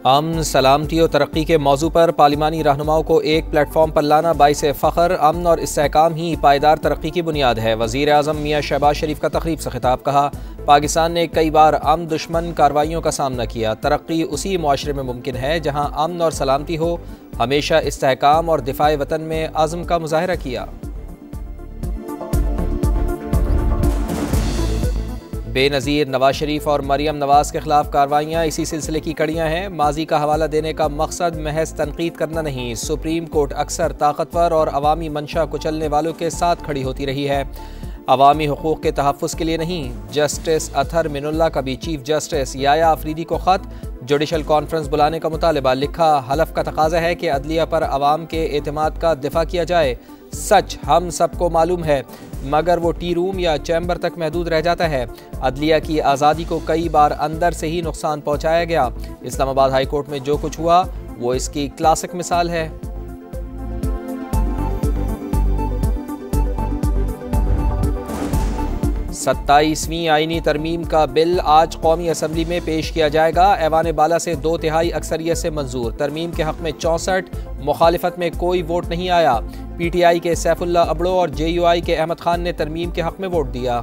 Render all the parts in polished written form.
अमन, सलामती और तरक्की के मौजू पर पार्लिमानी रहनुमाओं को एक प्लेटफॉर्म पर लाना बाइसे फ़ख्र, अमन और इस्तेहकाम ही पायदार तरक्की की बुनियाद है। वज़ीर आज़म मियाँ शहबाज शरीफ का तकरीब से खिताब। कहा, पाकिस्तान ने कई बार अमन दुश्मन कार्रवाइयों का सामना किया। तरक्की उसी मुआशरे में मुमकिन है जहाँ अमन और सलामती हो। हमेशा इस्तेहकाम और दिफाए वतन में आज़म का मुजाहरा किया। बेनज़ीर नवाज शरीफ और मरियम नवाज के खिलाफ कार्रवाइयाँ इसी सिलसिले की कड़ियाँ हैं। माजी का हवाला देने का मकसद महज तनकीद करना नहीं। सुप्रीम कोर्ट अक्सर ताकतवर और अवामी मंशा कुचलने वालों के साथ खड़ी होती रही है, अवामी हुकूक़ के तहफ़्फ़ुज़ के लिए नहीं। जस्टिस अतहर मिनुल्लाह का भी चीफ जस्टिस याया अफरीदी को ख़त, जुडिशल कॉन्फ्रेंस बुलाने का मुतालबा। लिखा, हलफ का तकाजा है कि अदलिया पर अवाम के एतमाद का दिफा किया जाए। सच हम सबको मालूम है, मगर वो टी रूम या चैम्बर तक महदूद रह जाता है। अदलिया की आज़ादी को कई बार अंदर से ही नुकसान पहुँचाया गया। इस्लामाबाद हाई कोर्ट में जो कुछ हुआ वो इसकी क्लासिक मिसाल है। 27वीं आईनी तरमीम का बिल आज कौमी असम्बली में पेश किया जाएगा। ऐवान बाला से 2/3 अक्सरियत से मंजूर। तरमीम के हक में 64, मुखालिफत में कोई वोट नहीं आया। PTI के सैफुल्ला अबड़ो और JUI के अहमद खान ने तरमीम के हक में वोट दिया।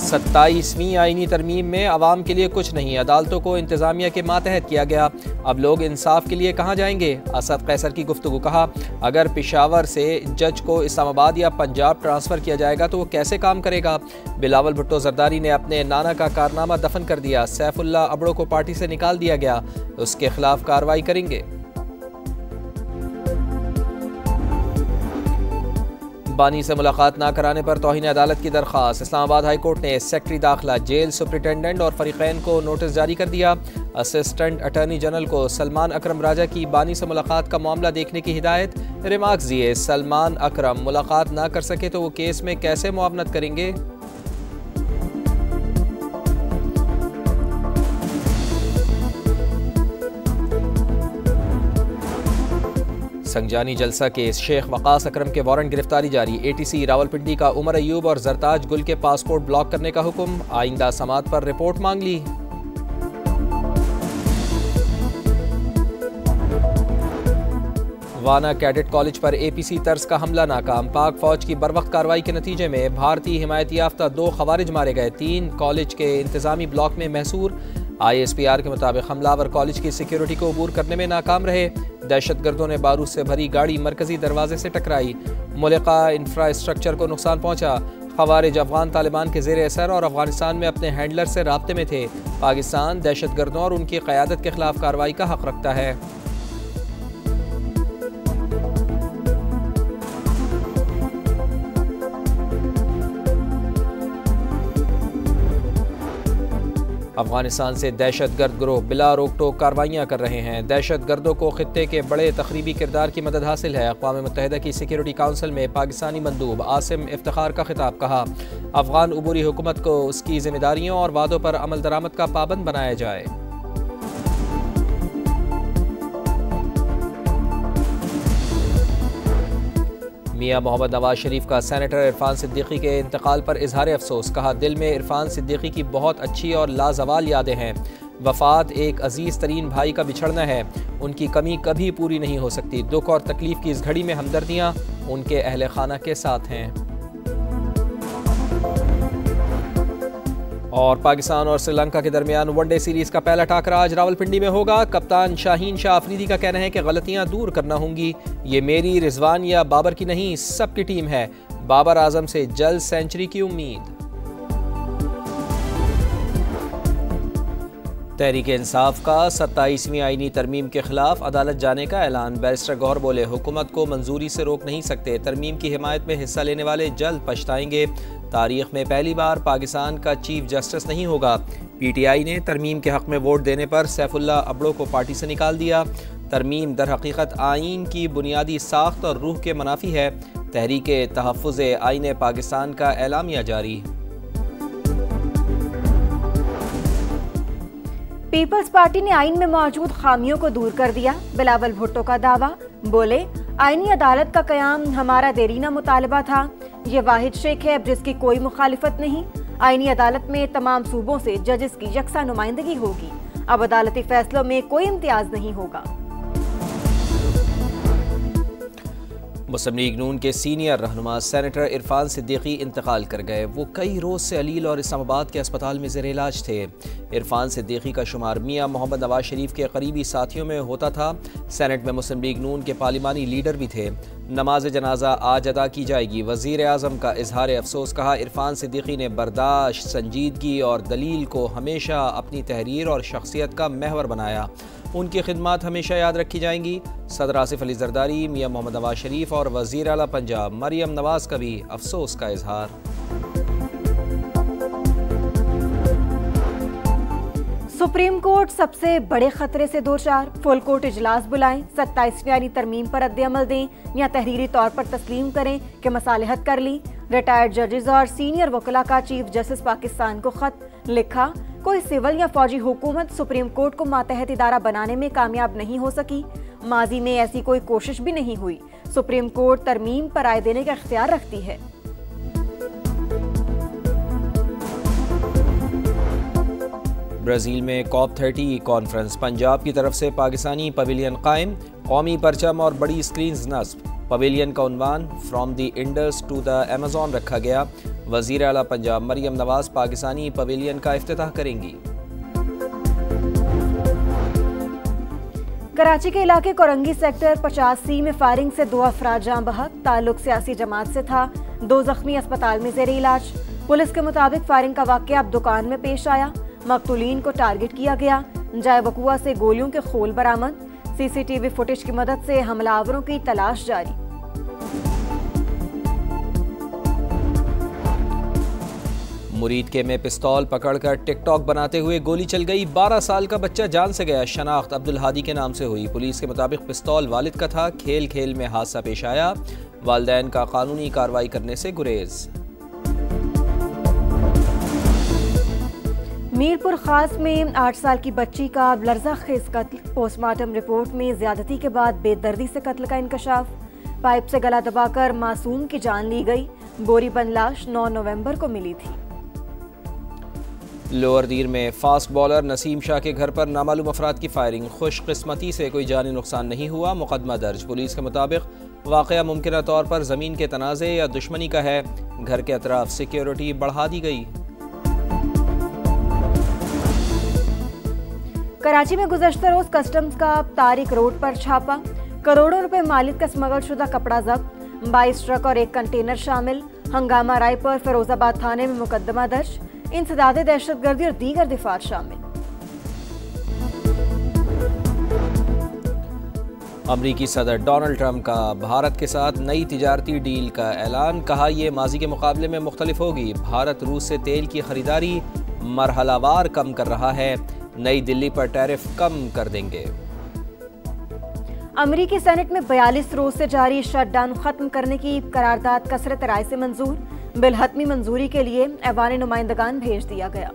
27वीं आईनी तरमीम में अवाम के लिए कुछ नहीं, अदालतों को इंतजामिया के मातहत किया गया। अब लोग इंसाफ के लिए कहाँ जाएंगे? असद कैसर की गुफ्तगू। कहा, अगर पेशावर से जज को इस्लामाबाद या पंजाब ट्रांसफ़र किया जाएगा तो वो कैसे काम करेगा? बिलावल भुट्टो जरदारी ने अपने नाना का कारनामा दफन कर दिया। सैफुल्ला अबड़ो को पार्टी से निकाल दिया गया, उसके खिलाफ कार्रवाई करेंगे। बानी से मुलाकात ना कराने पर तौहीन अदालत की दरख्वास्त। इस्लामाबाद हाई कोर्ट ने सेक्रेटरी दाखिला, जेल सुपरिटेंडेंट और फरीकैन को नोटिस जारी कर दिया। असिस्टेंट अटॉर्नी जनरल को सलमान अकरम राजा की बानी से मुलाकात का मामला देखने की हिदायत। रिमार्क्स दिए, सलमान अकरम मुलाकात ना कर सके तो वो केस में कैसे मुआवनत करेंगे? संगजानी जलसा केस, शेख वकास अकरम के वारंट गिरफ्तारी जारी। ATC रावलपिंडी का उमर अयूब और जरताज गुल के पासपोर्ट ब्लॉक करने का हुक्म। आइंदा समात पर रिपोर्ट मांग ली। वाना कैडेट कॉलेज पर APC तर्ज का हमला नाकाम। पाक फौज की बरवक्त कार्रवाई के नतीजे में भारतीय हिमायती याफ्ता 2 खवारिज मारे गए। 3 कॉलेज के इंतजामी ब्लॉक में महसूर। ISPR के मुताबिक हमलावर कॉलेज की सिक्योरिटी को अबूर करने में नाकाम रहे। दहशतगर्दों ने बारूद से भरी गाड़ी मरकजी दरवाजे से टकराई। मुल्का इंफ्रास्ट्रक्चर को नुकसान पहुंचा। खवारिज अफगान तालिबान के ज़ेर असर और अफगानिस्तान में अपने हैंडलर से राब्ते में थे। पाकिस्तान दहशतगर्दों और उनकी क़यादत के खिलाफ कार्रवाई का हक रखता है। अफगानिस्तान से दहशतगर्द गिरोह बिला रोक टोक कार्रवाइयाँ कर रहे हैं। दहशतगर्दों को खित्ते के बड़े तखरीबी किरदार की मदद हासिल है। अक़वाम मुत्तहिदा की सिक्योरिटी काउंसिल में पाकिस्तानी मंदूब आसिम इफ्तिखार का खिताब। कहा, अफगान अबूरी हुकूमत को उसकी जिम्मेदारियों और वादों पर अमल दरामद का पाबंद बनाया जाए। मियाँ मोहम्मद नवाज शरीफ का सेनेटर इरफान सिद्दीकी के इंतकाल पर इजहार अफसोस। कहा, दिल में इरफान सिद्दीकी की बहुत अच्छी और लाजवाल यादें हैं। वफ़ात एक अजीज़ तरीन भाई का बिछड़ना है, उनकी कमी कभी पूरी नहीं हो सकती। दुख और तकलीफ़ की इस घड़ी में हमदर्दियाँ उनके अहले खाना के साथ हैं। और पाकिस्तान और श्रीलंका के दरमियान वनडे सीरीज़ का पहला टाकरा आज रावलपिंडी में होगा। कप्तान शाहीन शाह अफरीदी का कहना है कि गलतियां दूर करना होंगी। ये मेरी, रिजवान या बाबर की नहीं, सबकी टीम है। बाबर आजम से जल्द सेंचुरी की उम्मीद। तहरीक इंसाफ का 27वीं आईनी तरमीम के खिलाफ अदालत जाने का ऐलान। बैरिस्टर गौहर बोले, हुकूमत को मंजूरी से रोक नहीं सकते। तरमीम की हिमायत में हिस्सा लेने वाले जल्द पछताएंगे। तारीख में पहली बार पाकिस्तान का चीफ जस्टिस नहीं होगा। PTI ने तरमीम के हक में वोट देने पर सैफुल्ला अबड़ो को पार्टी से निकाल दिया। तरमीम दर हकीकत आइन की बुनियादी साख्त और रूह के मुनाफी है। तहरीक तहफ़्फ़ुज़ आइन पाकिस्तान का एलामिया जारी। पीपल्स पार्टी ने आइन में मौजूद खामियों को दूर कर दिया। बिलावल भुट्टो का दावा। बोले, आईनी अदालत का क़याम हमारा देरीना मुतालबा था। ये वाहिद शेख है अब जिसकी कोई मुखालिफत नहीं। आईनी अदालत में तमाम सूबों से जजेस की यकसा नुमाइंदगी होगी। अब अदालती फैसलों में कोई इम्तियाज नहीं होगा। मुस्लिम लीग नून के सीनियर रहनुमा सेनेटर इरफान सिद्दीकी इंतकाल कर गए। वो कई रोज़ से अलील और इस्लामाबाद के अस्पताल में ज़ेर इलाज थे। इरफान सिद्दीकी का शुमार मियाँ मोहम्मद नवाज शरीफ के करीबी साथियों में होता था। सेनेट में मुस्लिम लीग नून के पार्लिमानी लीडर भी थे। नमाज जनाजा आज अदा की जाएगी। वज़ीर आज़म का इजहार अफसोस। कहा, इरफान सिद्दीकी ने बर्दाश्त, संजीदगी और दलील को हमेशा अपनी तहरीर और शख्सियत का महवर बनाया। उनकी खिदमत हमेशा याद रखी जाएंगी। सदर आसिफ अली जरदारी, मियाँ मोहम्मद नवाज शरीफ और वज़ीर आला पंजाब मरियम नवाज का भी अफसोस का इजहार। सुप्रीम कोर्ट सबसे बड़े खतरे से दो चार। फुल कोर्ट इजलास बुलाएं, 27वीं यानी तरमीम पर रद्द-ए-अमल दें या तहरीरी तौर पर तस्लीम करें कि मसालहत कर ली। रिटायर्ड जजेस और सीनियर वकला का चीफ जस्टिस पाकिस्तान को खत लिखा। कोई सिविल या फौजी हुकूमत सुप्रीम कोर्ट को मातहत इदारा बनाने में कामयाब नहीं हो सकी। माजी में ऐसी कोई कोशिश भी नहीं हुई। सुप्रीम कोर्ट तरमीम पर राय देने का इख्तियार रखती है। ब्राज़ील में COP30 कॉन्फ्रेंस। पंजाब की तरफ से पाकिस्तानी पवेलियन कायम। कौमी परचम और बड़ी स्क्रीन्स नस्ब। पवेलियन का उन्वान from the Indus to the Amazon रखा गया। वज़ीर आला पंजाब मरियम नवाज पाकिस्तानी पवेलियन का इफ्तिताह करेंगी। कराची के इलाके कोरंगी सेक्टर 50C में फायरिंग से 2 अफराद जाँ बहक। ताल्लुक सियासी जमात से था। 2 जख्मी अस्पताल में ज़ेर इलाज। पुलिस के मुताबिक फायरिंग का वाक़या अब दुकान में पेश आया। मकतूलीन को टारगेट किया गया। जाए वकुआ से गोलियों के खोल बरामद। CCTV फुटेज की मदद से हमलावरों की तलाश जारी। मुरीद में पिस्तौल पकड़कर टिकटॉक बनाते हुए गोली चल गई। 12 साल का बच्चा जान से गया। शनाख्त अब्दुल हादी के नाम से हुई। पुलिस के मुताबिक पिस्तौल वालिद का था। खेल खेल में हादसा पेश आया। वालिदैन का कानूनी कार्रवाई करने से गुरेज। मीरपुर खास में 8 साल की बच्ची का लर्ज़ाखेज़ कत्ल। पोस्टमार्टम रिपोर्ट में ज्यादती के बाद बेदर्दी से कत्ल का इंकशाफ। पाइप से गला दबाकर मासूम की जान ली गई। बोरी बंद लाश 9 नवंबर को मिली थी। लोअर दीर में फास्ट बॉलर नसीम शाह के घर पर नामालूम अफराद की फायरिंग। खुशकिस्मती से कोई जानी नुकसान नहीं हुआ। मुकदमा दर्ज। पुलिस के मुताबिक वाक़या मुमकिन तौर पर ज़मीन के तनाज़े या दुश्मनी का है। घर के अतराफ सिक्योरिटी बढ़ा दी गई। कराची में गुज़श्ता रोज कस्टम्स का तारिक रोड पर छापा। करोड़ों रुपए मालिक का स्मगल शुदा कपड़ा जब्त। 22 ट्रक और 1 कंटेनर शामिल। हंगामा राय पर फिरोजाबाद थाने में मुकदमा दर्ज। इंसदादे दहशतगर्दी और दीगर दिफात शामिल। अमरीकी सदर डोनाल्ड ट्रंप का भारत के साथ नई तिजारती डील का ऐलान। कहा, यह माजी के मुकाबले में मुख्तलिफ होगी। भारत रूस से तेल की खरीदारी मरहलावार कम कर रहा है। नई दिल्ली पर टैरिफ कम कर देंगे। अमरीकी सेनेट में 42 रोज से जारी शटडाउन खत्म करने की करारदाद कसरत राय से मंजूर। बिल हतमी मंजूरी के लिए ऐवान नुमाइंदगान भेज दिया गया।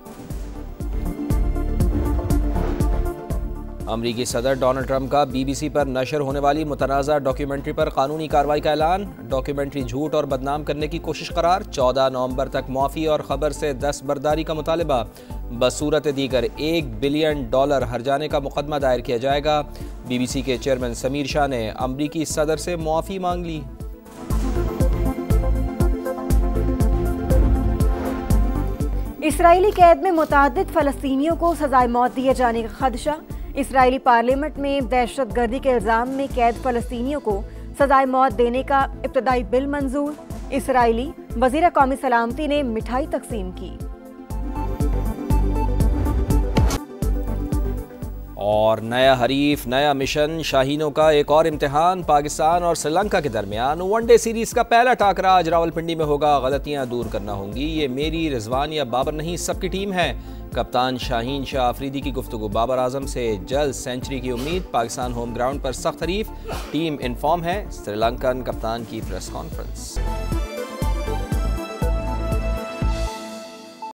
अमरीकी सदर डोनाल्ड ट्रंप का BBC पर नशर होने वाली मुतनाज़ा डॉक्यूमेंट्री पर कानूनी कार्रवाई का ऐलान। डॉक्यूमेंट्री झूठ और बदनाम करने की कोशिश करार। 14 नवंबर तक मुआफ़ी और खबर से दस्तबरदारी का मुतालबा। बसूरत दीगर $1 बिलियन हर्जाने का मुकदमा दायर किया जाएगा। BBC के चेयरमैन समीर शाह ने अमरीकी सदर से मुआफ़ी मांग ली। इसराइली कैद में मुताद्दिद फ़लस्तीनियों को सजाए मौत दिए जाने का खदशा। इसराइली पार्लियामेंट में दहशतगर्दी के इल्ज़ाम में कैद फ़लस्तीनियों को सजाए मौत देने का इब्तदाई बिल मंजूर। इसराइली वज़ीर कौमी सलामती ने मिठाई तकसीम की। और नया हरीफ, नया मिशन, शाहीनों का एक और इम्तिहान। पाकिस्तान और श्रीलंका के दरमियान वनडे सीरीज का पहला टाकरा आज रावलपिंडी में होगा। गलतियां दूर करना होंगी। ये मेरी, रिजवान या बाबर नहीं, सबकी टीम है। कप्तान शाहीन शाह अफरीदी की गुफ्तगू। बाबर आजम से जल्द सेंचुरी की उम्मीद। पाकिस्तान होम ग्राउंड पर सख्त हरीफ। टीम इनफॉर्म है। श्रीलंकन कप्तान की प्रेस कॉन्फ्रेंस।